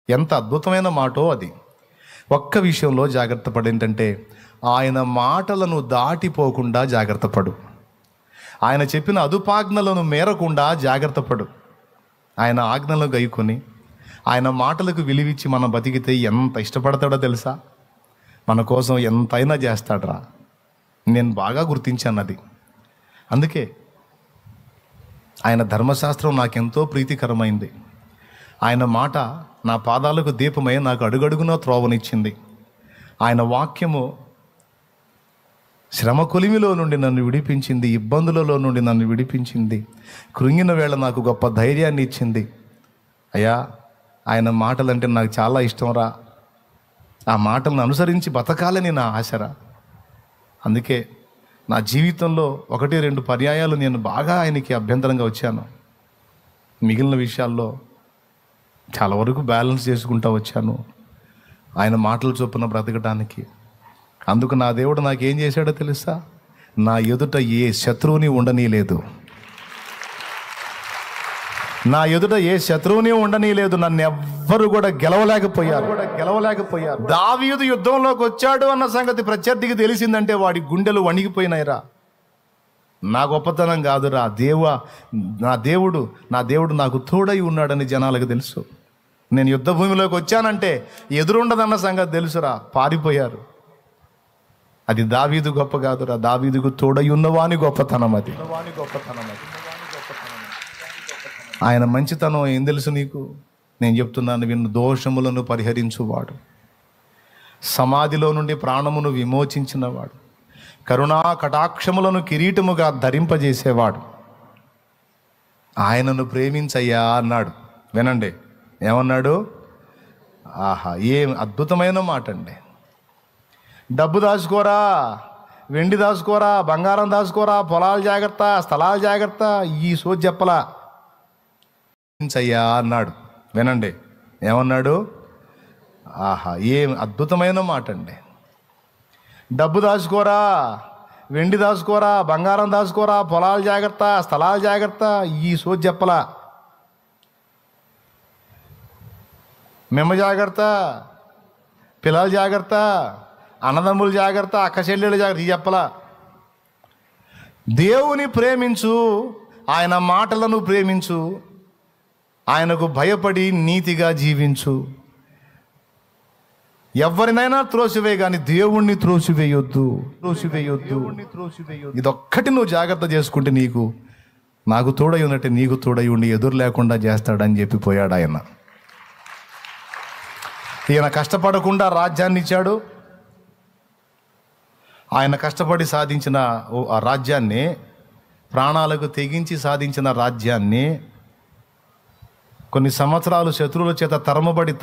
ఎంత అద్భుతమైన మాటో అది. ఒక్క విషయంలో జాగ్రత్త పడు, ఏంటంటే ఆయన మాటలను దాటిపోకుండా జాగ్రత్త పడు. ఆయన చెప్పిన అదుపాజ్ఞలను మేరకుండా జాగ్రత్త పడు. ఆయన ఆజ్ఞలను గైకొని ఆయన మాటలకు విలువిచ్చి మనం బతికితే ఎంత ఇష్టపడతాడో తెలుసా? మన కోసం ఎంతైనా చేస్తాడరా. నేను బాగా గుర్తించాను అది. అందుకే ఆయన ధర్మశాస్త్రం నాకెంతో ప్రీతికరమైంది. ఆయన మాట నా పాదాలకు దీపమై నాకు అడుగడుగునా త్రోవనిచ్చింది. ఆయన వాక్యము శ్రమ కొలిమిలో నుండి నన్ను విడిపించింది, ఇబ్బందులలో నుండి నన్ను విడిపించింది, కృంగిన వేళ నాకు గొప్ప ధైర్యాన్ని ఇచ్చింది. అయ్యా, ఆయన మాటలంటే నాకు చాలా ఇష్టంరా. ఆ మాటలను అనుసరించి బతకాలని నా ఆశరా. అందుకే నా జీవితంలో 1-2 పర్యాయాలు నేను బాగా ఆయనకి అభ్యంతరంగా వచ్చాను. మిగిలిన విషయాల్లో చాలా వరకు బ్యాలెన్స్ చేసుకుంటూ వచ్చాను ఆయన మాటలు చొప్పున బ్రతకడానికి. అందుకు నా దేవుడు నాకేం చేశాడో తెలుసా? నా ఎదుట ఏ శత్రువుని ఉండనీలేదు. నా ఎదుట ఏ శత్రువుని ఉండనీలేదు. నన్ను ఎవ్వరు కూడా గెలవలేకపోయారు. దావీదు యుద్ధంలోకి వచ్చాడు అన్న సంగతి ప్రత్యర్థికి తెలిసిందంటే వాడి గుండెలు వణిగిపోయినాయిరా. నా గొప్పతనం కాదురా, నా దేవుడు నాకు తోడై ఉన్నాడని జనాలకు తెలుసు. నేను యుద్ధ భూమిలోకి వచ్చానంటే ఎదురుండదన్న సంగతి తెలుసురా, పారిపోయారు. అది దావీదు గొప్ప కాదురా, దావీదుకు తోడై ఉన్నవాని గొప్పతనం అది. ఆయన మంచితనం ఏం తెలుసు నీకు? నేను చెప్తున్నాను విన్ను. దోషములను పరిహరించువాడు, సమాధిలో నుండి ప్రాణమును విమోచించినవాడు, కరుణా కటాక్షములను కిరీటముగా ధరింపజేసేవాడు. ఆయనను ప్రేమించయ్యా అన్నాడు. వినండి ఏమన్నాడు? ఆహా, ఏం అద్భుతమైన మాట అండి. డబ్బు దాచుకోరా, వెండి దాచుకోరా, బంగారం దాచుకోరా, పొలాలు జాగ్రత్త, స్థలాలు జాగ్రత్త, ఈ సోది చెప్పలా. అయ్యా అన్నాడు. వినండి ఏమన్నాడు? ఆహా, ఏం అద్భుతమైన మాట అండి. డబ్బు దాచుకోరా, వెండి దాచుకోరా, బంగారం దాచుకోరా, పొలాలు జాగ్రత్త, స్థలాలు జాగ్రత్త, ఈ సోది చెప్పలా. మెమ్మ జాగ్రత్త, పిల్లలు జాగ్రత్త, అన్నదమ్ములు జాగ్రత్త, అక్క చెల్లెలు జాగ్రత్త, ఈ చెప్పలా. దేవుని ప్రేమించు, ఆయన మాటలను ప్రేమించు, ఆయనకు భయపడి నీతిగా జీవించు. ఎవరినైనా త్రోసివే కానీ దేవుణ్ణి త్రోసివేయొద్దు. ఇదొక్కటి నువ్వు జాగ్రత్త చేసుకుంటే నాకు తోడై ఉన్నట్టే నీకు తోడై ఉండి ఎదురు లేకుండా చేస్తాడని చెప్పిపోయాడు ఆయన. ఈయన కష్టపడకుండా రాజ్యాన్ని ఇచ్చాడు. ఆయన కష్టపడి సాధించిన ఆ రాజ్యాన్ని, ప్రాణాలకు తెగించి సాధించిన రాజ్యాన్ని కొన్ని సంవత్సరాలు శత్రువుల చేత తరమబడి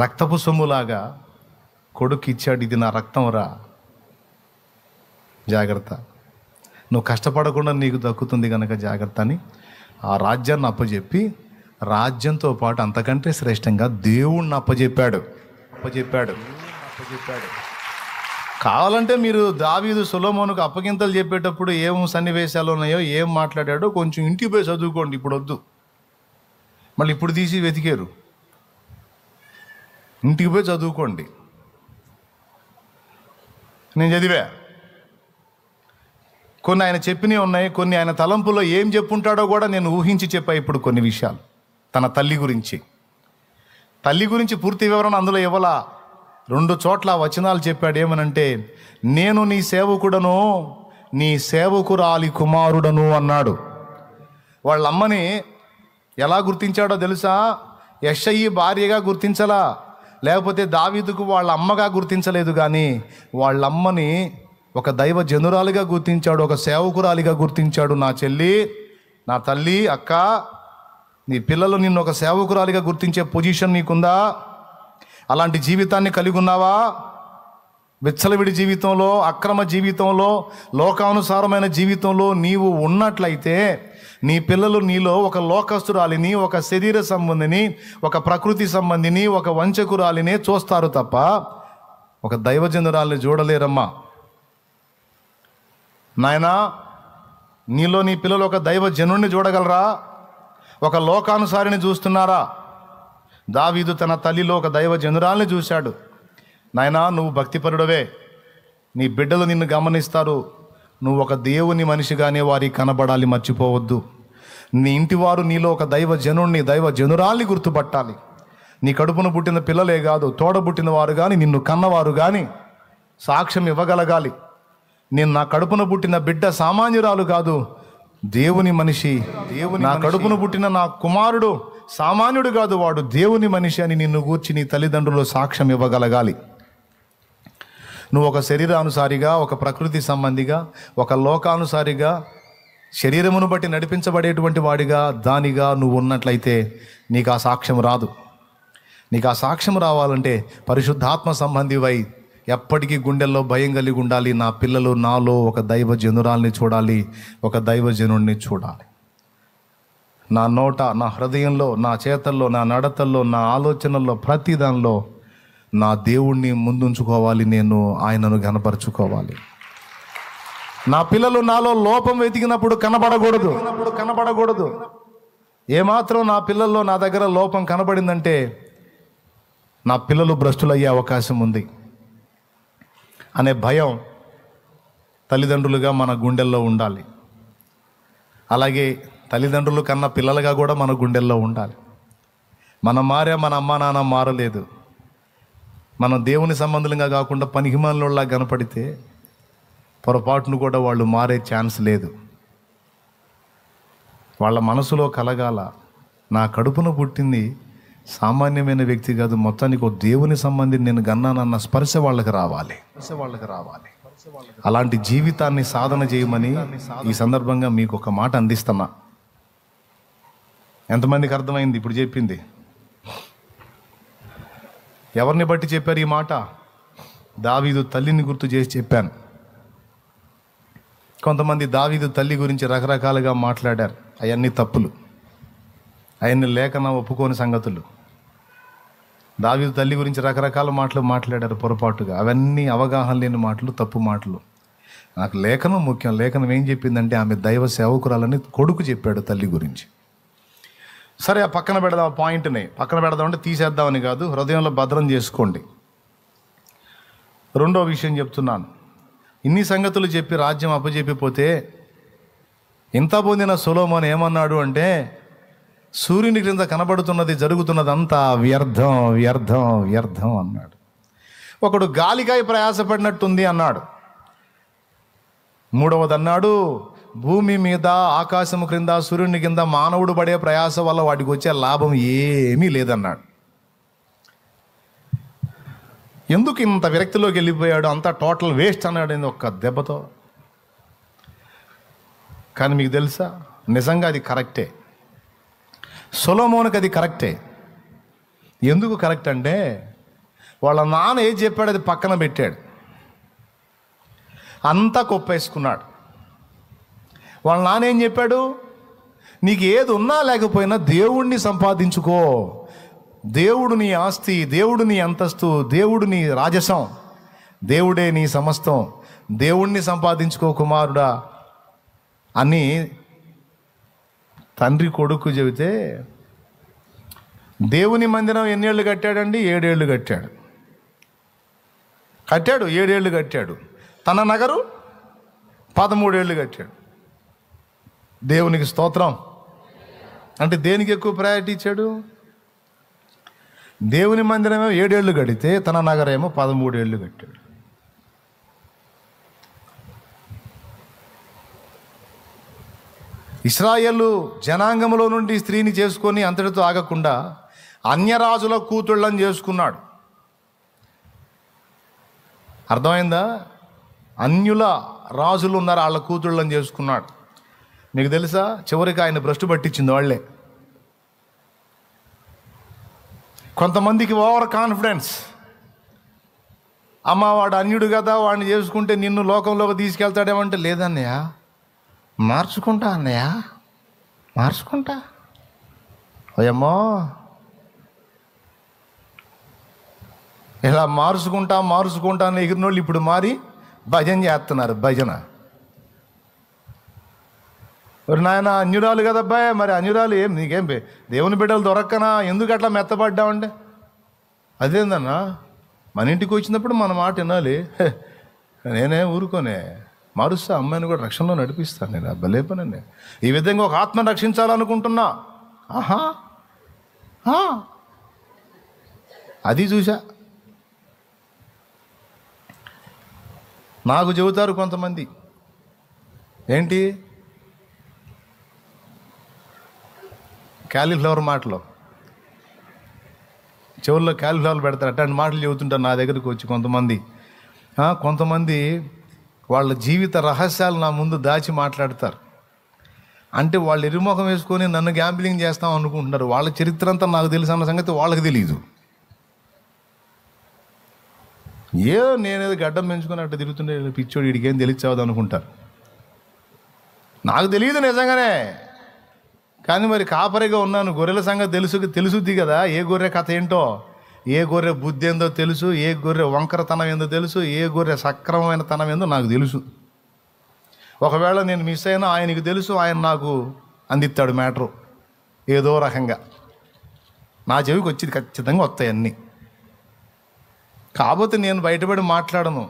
రక్తపు సొమ్ములాగా కొడుకు ఇచ్చాడు. ఇది నా రక్తం రా, జాగ్రత్త, నువ్వు కష్టపడకుండా నీకు దక్కుతుంది కనుక జాగ్రత్త అని ఆ రాజ్యాన్ని అప్పచెప్పి, రాజ్యంతో పాటు అంతకంటే శ్రేష్టంగా దేవుణ్ణి అప్పచెప్పాడు. కావాలంటే మీరు దావీదు సొలొమోనుకు అప్పగింతలు చెప్పేటప్పుడు ఏం సన్నివేశాలు ఉన్నాయో, ఏం మాట్లాడాడో కొంచెం ఇంటికి పోయి చదువుకోండి. ఇప్పుడు వద్దు, మళ్ళీ ఇప్పుడు తీసి వెతికారు. ఇంటికి పోయి చదువుకోండి. నేను చదివా. కొన్ని ఆయన చెప్పినవి ఉన్నాయి, కొన్ని ఆయన తలంపులో ఏం చెప్పుంటాడో కూడా నేను ఊహించి చెప్పా. ఇప్పుడు కొన్ని విషయాలు తన తల్లి గురించి పూర్తి వివరణ అందులో ఇవ్వలా. 2 చోట్ల వచనాలు చెప్పాడు. ఏమనంటే, నేను నీ సేవకుడను, నీ సేవకురాలి కుమారుడను అన్నాడు. వాళ్ళమ్మని ఎలా గుర్తించాడో తెలుసా? యెషయి భార్యగా గుర్తించలా, లేకపోతే దావీదుకు వాళ్ళ అమ్మగా గుర్తించలేదు, కానీ వాళ్ళమ్మని ఒక దైవ జనురాలిగా గుర్తించాడు, ఒక సేవకురాలిగా గుర్తించాడు. నా చెల్లి, నా తల్లి, అక్క, నీ పిల్లలు నిన్ను ఒక సేవకురాలిగా గుర్తించే పొజిషన్ నీకుందా? అలాంటి జీవితాన్ని కలిగి ఉన్నావా? విచ్చలవిడి జీవితంలో, అక్రమ జీవితంలో, లోకానుసారమైన జీవితంలో నీవు ఉన్నట్లయితే నీ పిల్లలు నీలో ఒక లోకస్తురాలిని, ఒక శరీర సంబంధిని, ఒక ప్రకృతి సంబంధిని, ఒక వంచకురాలినే చూస్తారు తప్ప ఒక దైవజనురాలిని చూడలేరమ్మా. నాయనా, నీలో నీ పిల్లలు ఒక దైవ జనుణ్ణి చూడగలరా? ఒక లోకానుసారిని చూస్తున్నారా? దావీదు తన తల్లిలో ఒక దైవ జనురాల్ని చూశాడు. నాయనా, నువ్వు భక్తిపరుడవే, నీ బిడ్డలు నిన్ను గమనిస్తారు. నువ్వు ఒక దేవుని మనిషిగానే వారికి కనబడాలి, మర్చిపోవద్దు. నీ ఇంటి వారు నీలో ఒక దైవ జనుణ్ణి, దైవ జనురాల్ని గుర్తుపట్టాలి. నీ కడుపున పుట్టిన పిల్లలే కాదు, తోడబుట్టిన వారు కానీ, నిన్ను కన్నవారు కానీ సాక్ష్యం ఇవ్వగలగాలి. నేను నా కడుపున పుట్టిన బిడ్డ సామాన్యురాలు కాదు, దేవుని మనిషి. నా కడుపున పుట్టిన నా కుమారుడు సామాన్యుడు కాదు, వాడు దేవుని మనిషి అని నిన్ను గూర్చి నీ తల్లిదండ్రులు సాక్ష్యం ఇవ్వగలగాలి. నువ్వు ఒక శరీరానుసారిగా, ఒక ప్రకృతి సంబంధిగా, ఒక లోకానుసారిగా, శరీరమును బట్టి నడిపించబడేటువంటి వాడిగా, దానిగా నువ్వు ఉన్నట్లయితే నీకు ఆ సాక్ష్యం రాదు. నీకు ఆ సాక్ష్యం రావాలంటే పరిశుద్ధాత్మ సంబంధివై ఎప్పటికీ గుండెల్లో భయం కలిగి ఉండాలి. నా పిల్లలు నాలో ఒక దైవ జనురాల్ని చూడాలి, ఒక దైవజనుడిని చూడాలి. నా నోట, నా హృదయంలో, నా చేతల్లో, నా నడతల్లో, నా ఆలోచనల్లో, ప్రతి దానిలో నా దేవుణ్ణి ముందుంచుకోవాలి. నేను ఆయనను ఘనపరచుకోవాలి. నా పిల్లలు నాలో లోపం వెతికినప్పుడు కనబడకూడదు. ఏమాత్రం నా పిల్లల్లో నా దగ్గర లోపం కనబడిందంటే నా పిల్లలు భ్రష్టులయ్యే అవకాశం ఉంది అనే భయం తల్లిదండ్రులుగా మన గుండెల్లో ఉండాలి. అలాగే తల్లిదండ్రులు కన్నా పిల్లలుగా కూడా మన గుండెల్లో ఉండాలి. మనం మారే, మన అమ్మా నాన్న మారలేదు. మనం దేవుని సంబంధంగా కాకుండా పనికిమాలినోళ్ళలా కనపడితే పొరపాటును కూడా వాళ్ళు మారే ఛాన్స్ లేదు. వాళ్ళ మనసులో కలగాల, నా కడుపున పుట్టింది సామాన్యమైన వ్యక్తి కాదు, మొత్తానికి ఒక దేవుని సంబంధించి నేను గన్నానన్న స్పర్శ వాళ్ళకి రావాలి. అలాంటి జీవితాన్ని సాధన చేయమని ఈ సందర్భంగా మీకు ఒక మాట అందిస్తున్నా. ఎంతమందికి అర్థమైంది ఇప్పుడు చెప్పింది? ఎవరిని బట్టి చెప్పారు ఈ మాట? దావీదు తల్లిని గుర్తు చేసి చెప్పాను. కొంతమంది దావీదు తల్లి గురించి రకరకాలుగా మాట్లాడారు. అవన్నీ తప్పులు, అవన్నీ లేఖన ఒప్పుకోని సంగతులు. దావీదు తల్లి గురించి రకరకాల మాటలు మాట్లాడారు పొరపాటుగా. అవన్నీ అవగాహన లేని మాటలు, తప్పు మాటలు. నాకు లేఖనం ముఖ్యం. లేఖనం ఏం చెప్పిందంటే ఆమె దైవ సేవకురాలని కొడుకు చెప్పాడు తల్లి గురించి. సరే, ఆ పక్కన పెడదాం, ఆ పాయింట్ని పక్కన పెడదామంటే తీసేద్దామని కాదు, హృదయంలో భద్రం చేసుకోండి. రెండో విషయం చెప్తున్నాను. ఇన్ని సంగతులు చెప్పి రాజ్యం అప్పచెప్పిపోతే ఇంత పొందిన సొలొమోను ఏమన్నాడు అంటే, సూర్యుని క్రింద కనబడుతున్నది, జరుగుతున్నదంతా వ్యర్థం వ్యర్థం వ్యర్థం అన్నాడు. ఒకడు గాలికాయ ప్రయాసపడినట్టుంది అన్నాడు. మూడవది అన్నాడు, భూమి మీద, ఆకాశము క్రింద, సూర్యుని కింద మానవుడు పడే ప్రయాస వల్ల వాటికి వచ్చే లాభం ఏమీ లేదన్నాడు. ఎందుకు ఇంత విరక్తిలోకి వెళ్ళిపోయాడు? అంతా టోటల్ వేస్ట్ అన్నాడు ఒక్క దెబ్బతో. కానీ మీకు తెలుసా, నిజంగా అది కరెక్టే. సొలొమోనుకి అది కరెక్టే. ఎందుకు కరెక్ట్ అంటే, వాళ్ళ నాన్న ఏది చెప్పాడు అది పక్కన పెట్టాడు, అంతా కొప్పేసుకున్నాడు. వాళ్ళ నాన్న ఏం చెప్పాడు? నీకు ఏది ఉన్నా లేకపోయినా దేవుణ్ణి సంపాదించుకో, దేవుడు నీ ఆస్తి, దేవుడు నీ అంతస్తు, దేవుడు నీ రాజసం, దేవుడే నీ సమస్తం, దేవుణ్ణి సంపాదించుకో కుమారుడా అని తండ్రి కొడుకు చెబితే, దేవుని మందిరం ఎన్నేళ్ళు కట్టాడండి? 7 ఏళ్ళు కట్టాడు. 7 ఏళ్ళు కట్టాడు. తన నగరు 13 ఏళ్ళు కట్టాడు. దేవునికి స్తోత్రం. అంటే దేనికి ఎక్కువ ప్రయారిటీ ఇచ్చాడు? దేవుని మందిరమేమో 7 ఏళ్ళు కడితే తన నగరేమో 13 ఏళ్ళు కట్టాడు. ఇశ్రాయేలు జనాంగంలో నుండి స్త్రీని చేసుకొని అంతటితో ఆగకుండా అన్యరాజుల కూతుళ్ళని చేసుకున్నాడు. అర్థమైందా? అన్యుల రాజులు ఉన్నారు, వాళ్ళ కూతుళ్ళని చేసుకున్నాడు. మీకు తెలుసా, చివరికి ఆయన భ్రష్టు పట్టించింది వాళ్ళే. కొంతమందికి ఓవర్ కాన్ఫిడెన్స్. అమ్మ వాడు అన్యుడు కదా, వాడిని చేసుకుంటే నిన్ను లోకంలోకి తీసుకెళ్తాడేమంటే, లేదన్నయ్య మార్చుకుంటా, అన్నయ్య మార్చుకుంటా. ఓయమ్మో, ఇలా మార్చుకుంటా అని ఎగిరినోళ్ళు ఇప్పుడు మారి భజన చేస్తున్నారు. భజన మరి నాయన అన్యురాలు కదబ్బాయి, మరి అన్యురాలు ఏం నీకేం దేవుని బిడ్డలు దొరక్కనా, ఎందుకు అట్లా మెత్తపడ్డామంటే? అదేందన్నా, మన ఇంటికి వచ్చినప్పుడు మన మాట వినాలి. నేనే ఊరుకోనే మారుస్తా, అమ్మాయిని కూడా రక్షణలో నడిపిస్తాను నేను. భలే పనండి. ఈ విధంగా ఒక ఆత్మను రక్షించాలనుకుంటున్నా. ఆహా, అది చూసా. నాకు చెబుతారు కొంతమంది, ఏంటి క్యాలీఫ్లవర్ మాటలు, చెవుల్లో క్యాలీఫ్లవర్ పెడతారు, అట్లాంటి మాటలు చెబుతుంటారు నా దగ్గరికి వచ్చి కొంతమంది వాళ్ళ జీవిత రహస్యాలు నా ముందు దాచి మాట్లాడతారు. అంటే వాళ్ళు ఎరుముఖం వేసుకొని నన్ను గ్యాంబ్లింగ్ చేస్తాం అనుకుంటున్నారు. వాళ్ళ చరిత్ర అంతా నాకు తెలుసు అన్న సంగతి వాళ్ళకి తెలియదు. నేనేదో గడ్డం పెంచుకొని అట్లా తిరుగుతుండే పిచ్చోడు, వీడికేం తెలియచావదు అనుకుంటారు. నాకు తెలియదు నిజంగానే. కానీ మరి కాపరిగా ఉన్నాను, గొర్రెల సంగతి తెలుసుద్ది కదా. ఏ గొర్రె కథ ఏంటో, ఏ గొర్రె బుద్ధి ఏందో తెలుసు, ఏ గొర్రె వంకరతనం ఏందో తెలుసు, ఏ గొర్రె సక్రమమైన తనం ఏందో నాకు తెలుసు. ఒకవేళ నేను మిస్ అయినా ఆయనకి తెలుసు, ఆయన నాకు అందిస్తాడు మ్యాటరు ఏదో రకంగా. నా చెవికి వచ్చేది ఖచ్చితంగా వస్తాయి అన్నీ. కాకపోతే నేను బయటపడి మాట్లాడను.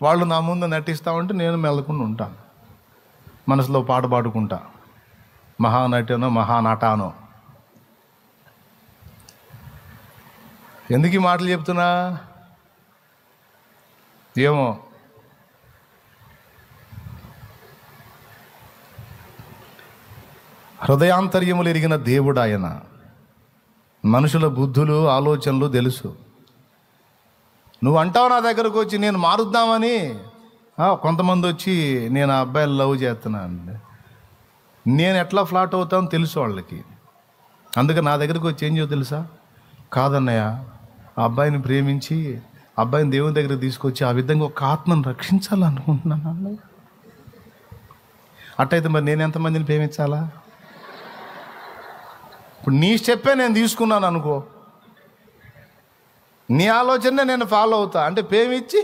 వాళ్ళు నా ముందు నటిస్తామంటే నేను మెల్లకుండా ఉంటాను, మనసులో పాట పాడుకుంటా, మహానటనో మహానటానో. ఎందుకు ఈ మాటలు చెప్తున్నా ఏమో. హృదయాంతర్యములు ఎరిగిన దేవుడు ఆయన. మనుషుల బుద్ధులు ఆలోచనలు తెలుసు. నువ్వు అంటావు నా దగ్గరకు వచ్చి నేను మారుద్దామని. కొంతమంది వచ్చి నేను ఆ అబ్బాయిని లవ్ చేస్తున్నాను, నేను ఎట్లా ఫ్లాట్ అవుతానో తెలుసు వాళ్ళకి. అందుకే నా దగ్గరకు వచ్చి ఏం చేయో తెలుసా, కాదన్నయ్య ఆ అబ్బాయిని ప్రేమించి అబ్బాయిని దేవుని దగ్గర తీసుకొచ్చి ఆ విధంగా ఒక ఆత్మను రక్షించాలనుకుంటున్నాను. అట్టయితే మరి నేను ఎంతమందిని ప్రేమించాలా? ఇప్పుడు నీ స్టెప్పే నేను తీసుకున్నాను అనుకో, నీ ఆలోచనే నేను ఫాలో అవుతా అంటే ప్రేమించి.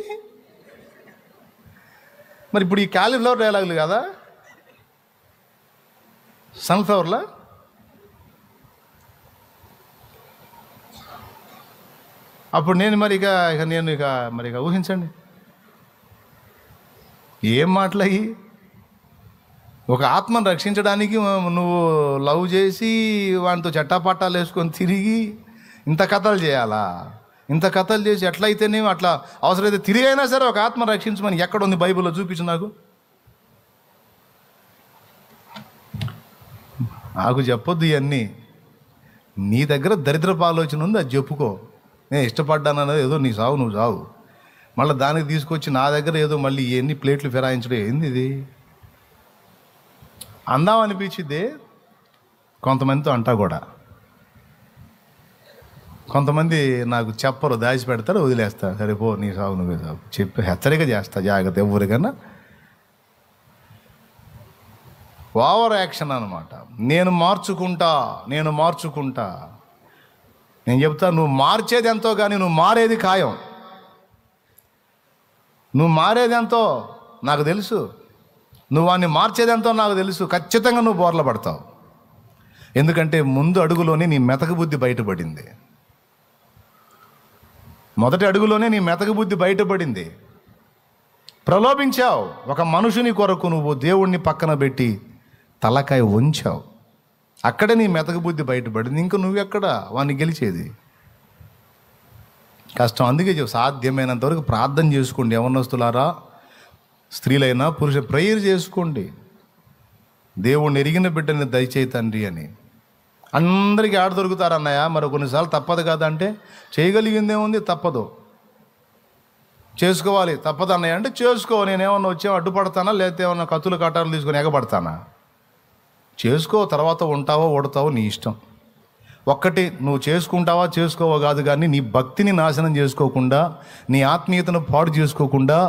మరి ఇప్పుడు ఈ క్యాలీఫ్లవర్ డైలాగులు కదా, సన్ఫ్లవర్లా. అప్పుడు నేను ఇక ఊహించండి ఏం మాటలయ్యి. ఒక ఆత్మను రక్షించడానికి నువ్వు లవ్ చేసి వాటితో చట్టాపట్టాలు వేసుకొని తిరిగి ఇంత కథలు చేయాలా? ఇంత కథలు చేసి ఎట్లయితేనేమో అట్లా అవసరమైతే తిరిగి అయినా సరే ఒక ఆత్మ రక్షించమని ఎక్కడ ఉంది బైబిల్లో? చూపించు నాకు. నాకు చెప్పొద్దు ఇవన్నీ. నీ దగ్గర దరిద్రపు ఆలోచన ఉంది, అది చెప్పుకో. నేను ఇష్టపడ్డానన్నది ఏదో నీ సావు నువ్వు సావు. మళ్ళీ దానికి తీసుకొచ్చి నా దగ్గర ఏదో మళ్ళీ ఎన్ని ప్లేట్లు ఫిరాయించడం ఏంది ఇది? అందాం అనిపించిద్ది కొంతమందితో అంటా కూడా. కొంతమంది నాకు చెప్పరు, దాచి పెడతారు, వదిలేస్తారు. సరే పో నీ సాగు నువ్వే సాగు చెప్పి హెచ్చరిక చేస్తా, జాగ్రత్త. ఎవరికన్నా ఓవర్ యాక్షన్ అనమాట. నేను మార్చుకుంటా. నేను చెప్తా, నువ్వు మార్చేది ఎంతో కానీ నువ్వు మారేది ఖాయం. నువ్వు మారేది ఎంతో నాకు తెలుసు, నువ్వు వాడిని మార్చేది ఎంతో నాకు తెలుసు. ఖచ్చితంగా నువ్వు బోర్ల పడతావు. ఎందుకంటే ముందు అడుగులోనే నీ మెతక బుద్ధి బయటపడింది. మొదటి అడుగులోనే నీ మెతక బుద్ధి బయటపడింది. ప్రలోభించావు. ఒక మనుషుని కొరకు నువ్వు దేవుణ్ణి పక్కన పెట్టి తలకాయ వంచావు. అక్కడే నీ మెతక బుద్ధి బయటపడింది. ఇంక నువ్వెక్కడ వాడిని గెలిచేది? కష్టం. అందుకే సాధ్యమైనంత వరకు ప్రార్థన చేసుకోండి. యవ్వనస్తులారా, స్త్రీలైనా పురుష ప్రేయర్ చేసుకోండి. దేవుణ్ణి ఎరిగిన బిడ్డని దయచేయి తండ్రి అని. అందరికీ ఆడ దొరుకుతారన్నయ్య, మరి కొన్నిసార్లు తప్పదు కదా అంటే చేయగలిగిందేముంది? తప్పదు, చేసుకోవాలి. తప్పదు అన్నయ్య అంటే చేసుకో. నేనేమన్నా వచ్చే అడ్డుపడతానా, లేకపోతే ఏమన్నా కత్తులు కట్టాలు తీసుకొని ఎగబడతానా? చేసుకో. తర్వాత ఉంటావో ఓడతావో నీ ఇష్టం. ఒక్కటి, నువ్వు చేసుకుంటావా చేసుకోవో కాదు, కానీ నీ భక్తిని నాశనం చేసుకోకుండా, నీ ఆత్మీయతను పాడు చేసుకోకుండా,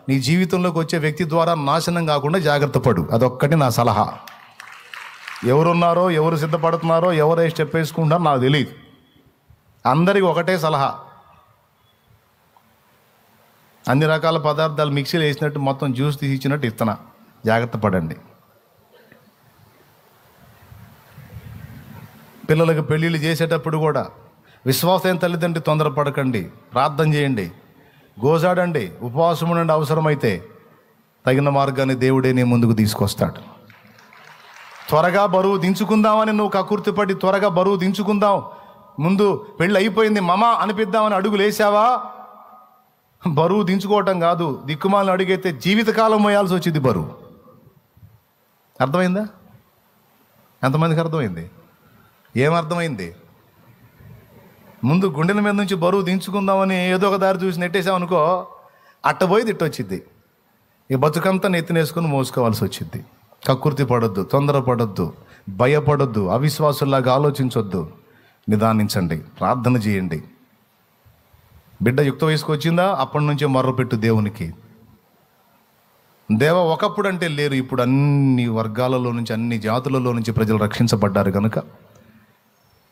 నీ జీవితంలోకి వచ్చే వ్యక్తి ద్వారా నాశనం కాకుండా జాగ్రత్త పడు. అదొక్కటి నా సలహా. ఎవరున్నారో, ఎవరు సిద్ధపడుతున్నారో, ఎవరు స్టెప్ వేసుకుంటారో నాకు తెలియదు. అందరికీ ఒకటే సలహా. అన్ని రకాల పదార్థాలు మిక్సీలో వేసినట్టు మొత్తం జ్యూస్ తీసి ఇచ్చినట్టు ఇస్తున్నా, జాగ్రత్త పడండి. పిల్లలకు పెళ్ళిళ్ళు చేసేటప్పుడు కూడా విశ్వాసమైన తల్లిదండ్రి తొందరపడకండి, ప్రార్థన చేయండి, గోజాడండి, ఉపవాసం ఉండండి. అవసరమైతే తగిన మార్గాన్ని దేవుడే నీ ముందుకు తీసుకొస్తాడు. త్వరగా బరువు దించుకుందామని నువ్వు కకుర్తిపడి త్వరగా బరువు దించుకుందాం, ముందు పెళ్ళి అయిపోయింది మమ అనిపిద్దామని అడుగులు వేసావా, బరువు దించుకోవటం కాదు, దిక్కుమాలను అడుగైతే జీవితకాలం మోయాల్సి వచ్చింది బరువు. అర్థమైందా? ఎంతమందికి అర్థమైంది? ఏమర్థమైంది? ముందు గుండెల మీద నుంచి బరువు దించుకుందామని ఏదో ఒక దారి చూసి నెట్టేసామనుకో, అట్టబోయి తిట్టొచ్చిద్ది. ఈ బతుకంతా నెత్తినేసుకుని మోసుకోవాల్సి వచ్చింది. కక్కుర్తి పడొద్దు, తొందరపడొద్దు, భయపడొద్దు, అవిశ్వాసుల్లాగా ఆలోచించొద్దు. నిదానించండి, ప్రార్థన చేయండి. బిడ్డ యుక్త వయసుకు వచ్చిందా, అప్పటి నుంచే మొర్రపెట్టు దేవునికి. దేవ ఒకప్పుడు అంటే లేరు, ఇప్పుడు అన్ని వర్గాలలో నుంచి అన్ని జాతులలో నుంచి ప్రజలు రక్షించబడ్డారు కనుక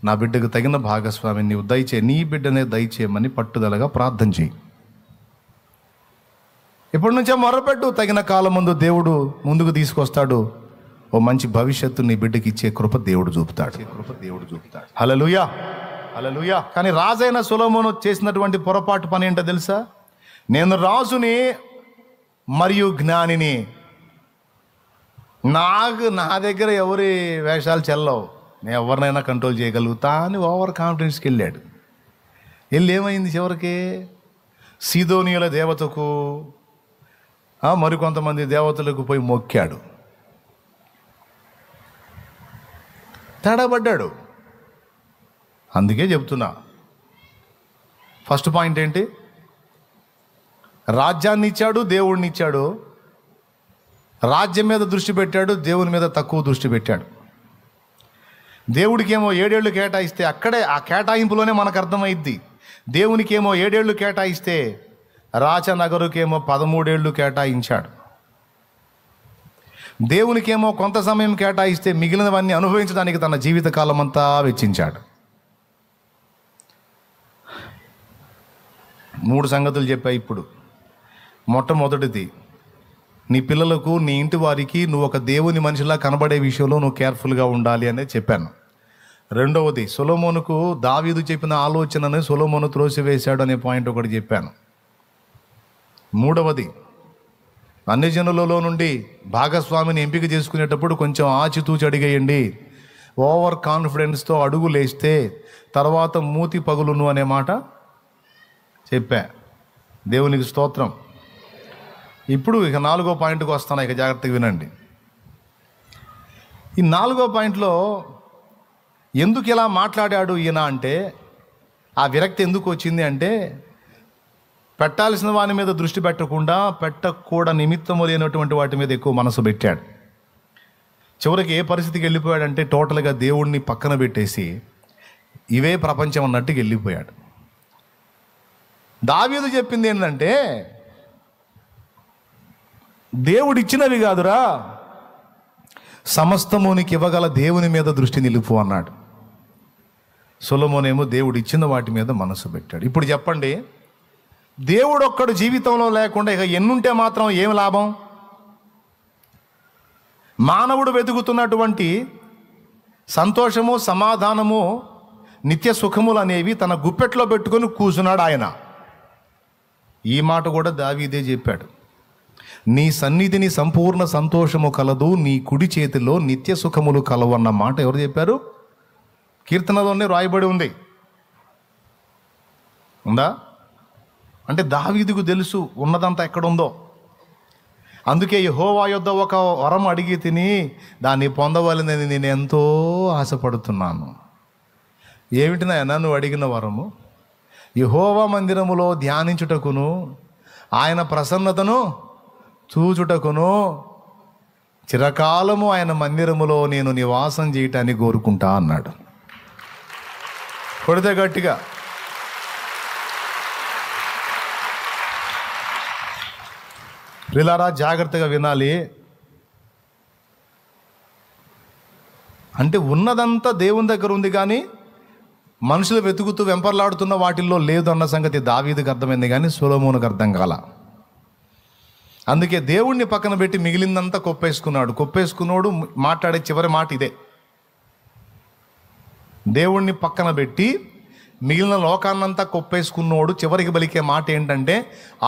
నా బిడ్డకు తగిన భాగస్వామిని నీవు దయచే, నీ బిడ్డనే దయచేయమని పట్టుదలగా ప్రార్థన చేయి. ఇప్పటి నుంచే మొర్రపెట్టు, తగిన కాలం ముందు దేవుడు ముందుకు తీసుకొస్తాడు. ఓ మంచి భవిష్యత్తు నీ బిడ్డకి ఇచ్చే కృప దేవుడు చూపుతాడు. హల్లెలూయా, హల్లెలూయా. కానీ రాజైన సొలొమోను చేసినటువంటి పొరపాటు పని ఏంటో తెలుసా? నేను రాజుని మరియు జ్ఞానిని, నా దగ్గర ఎవరి వేషాలు చెల్లవు, నేను ఎవరినైనా కంట్రోల్ చేయగలుగుతా అని ఓవర్ కాన్ఫిడెన్స్కి వెళ్ళాడు. వెళ్ళి ఏమైంది? చివరికి సీదోనియుల దేవతకు మరికొంతమంది దేవతలకు పోయి మొక్కాడు, తేడాపడ్డాడు. అందుకే చెప్తున్నా, ఫస్ట్ పాయింట్ ఏంటి? రాజ్యాన్ని ఇచ్చాడు, దేవుడిని ఇచ్చాడు. రాజ్యం మీద దృష్టి పెట్టాడు, దేవుని మీద తక్కువ దృష్టి పెట్టాడు. దేవుడికేమో 7 ఏళ్ళు కేటాయిస్తే అక్కడే ఆ కేటాయింపులోనే మనకు అర్థమైద్ది. దేవునికేమో 7 ఏళ్ళు కేటాయిస్తే రాచనగరుకేమో 13 ఏళ్ళు కేటాయించాడు. దేవునికేమో కొంత సమయం కేటాయిస్తే మిగిలినవన్నీ అనుభవించడానికి తన జీవితకాలం అంతా వెచ్చించాడు. 3 సంగతులు చెప్పా ఇప్పుడు. మొట్టమొదటిది, నీ పిల్లలకు, నీ ఇంటి వారికి నువ్వు ఒక దేవుని మనిషిలా కనబడే విషయంలో నువ్వు కేర్ఫుల్గా ఉండాలి అనేది చెప్పాను. రెండవది, సొలొమోనుకు దావీదు చెప్పిన ఆలోచనని సొలొమోను త్రోసివేశాడు అనే పాయింట్ ఒకటి చెప్పాను. మూడవది, అన్యజనులలో నుండి భాగస్వామిని ఎంపిక చేసుకునేటప్పుడు కొంచెం ఆచితూచి అడిగేయండి. ఓవర్ కాన్ఫిడెన్స్తో అడుగులేస్తే తర్వాత మూతి పగులును అనే మాట చెప్పా. దేవునికి స్తోత్రం. ఇప్పుడు ఇక 4వ పాయింట్కి వస్తాను, ఇక జాగ్రత్తగా వినండి. ఈ 4వ పాయింట్లో ఎందుకు ఇలా మాట్లాడాడు ఈయన అంటే, ఆ విరక్తి ఎందుకు వచ్చింది అంటే, పెట్టాల్సిన వాని మీద దృష్టి పెట్టకుండా పెట్టకూడ నిమిత్తము లేనటువంటి వాటి మీద ఎక్కువ మనసు పెట్టాడు. చివరికి ఏ పరిస్థితికి వెళ్ళిపోయాడంటే టోటల్గా దేవుణ్ణి పక్కన పెట్టేసి ఇవే ప్రపంచం అన్నట్టుకు వెళ్ళిపోయాడు. దావీదు చెప్పింది ఏంటంటే, దేవుడిచ్చినవి కాదురా, సమస్తము నీకు ఇవ్వగల దేవుని మీద దృష్టి నిలుపు అన్నాడు. సొలొమోనేమో దేవుడిచ్చిన వాటి మీద మనసు పెట్టాడు. ఇప్పుడు చెప్పండి, దేవుడు ఒక్కడు జీవితంలో లేకుండా ఇక ఎన్నుంటే మాత్రం ఏం లాభం? మానవుడు వెతుకుతున్నటువంటి సంతోషము, సమాధానము, నిత్య సుఖములు అనేవి తన గుప్పెట్లో పెట్టుకొని కూర్చున్నాడు ఆయన. ఈ మాట కూడా దావీదే చెప్పాడు. నీ సన్నిధిని సంపూర్ణ సంతోషము కలదు, నీ కుడి చేతిలో నిత్య సుఖములు కలవు అన్న మాట ఎవరు చెప్పారు? కీర్తనలోనే రాయబడి ఉంది. ఉందా? అంటే దావీదుకు తెలుసు ఉన్నదంతా ఎక్కడుందో. అందుకే యెహోవా యొద్ద ఒక వరం అడిగి తిని దాన్ని పొందవాలని నేను ఎంతో ఆశపడుతున్నాను. ఏమిటి నాయనా నువ్వు అడిగిన వరము? యెహోవా మందిరములో ధ్యానించుటకును, ఆయన ప్రసన్నతను చూచుటకును, చిరకాలము ఆయన మందిరములో నేను నివాసం చేయటాన్ని కోరుకుంటా అన్నాడు. కొడితే గట్టిగా. ప్రియులారా, జాగ్రత్తగా వినాలి. అంటే ఉన్నదంతా దేవుని దగ్గర ఉంది, కానీ మనుషులు వెతుకుతూ వెంపర్లాడుతున్న వాటిల్లో లేదు అన్న సంగతి దావీదుకు అర్థమైంది, కానీ సొలొమోనుకు అర్థం కాల. అందుకే దేవుణ్ణి పక్కన పెట్టి మిగిలిందంతా కొప్పేసుకున్నాడు. కొప్పేసుకున్నాడు మాట్లాడే చివరి మాట ఇదే, దేవుణ్ణి పక్కన పెట్టి మిగిలిన లోకాన్నంతా కొప్పేసుకున్నోడు చివరికి పలికే మాట ఏంటంటే,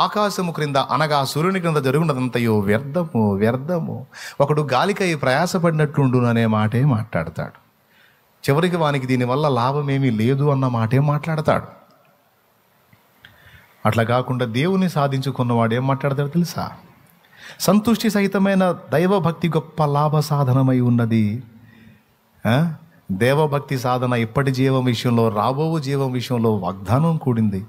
ఆకాశము క్రింద అనగా సూర్యుని క్రింద జరుగునదంతయో వ్యర్థము వ్యర్థము, ఒకడు గాలికై ప్రయాసపడినట్టుండు అనే మాటే మాట్లాడతాడు. చివరికి వానికి దీనివల్ల లాభమేమీ లేదు అన్న మాటే మాట్లాడతాడు. అట్లా కాకుండా దేవుని సాధించుకున్నవాడు ఏం మాట్లాడతాడు తెలుసా? సంతుష్టి సహితమైన దైవభక్తి గొప్ప లాభ సాధనమై ఉన్నది. దేవభక్తి సాధన ఇప్పటి జీవం విషయంలో, రాబో జీవం విషయంలో వాగ్దానం కూడింది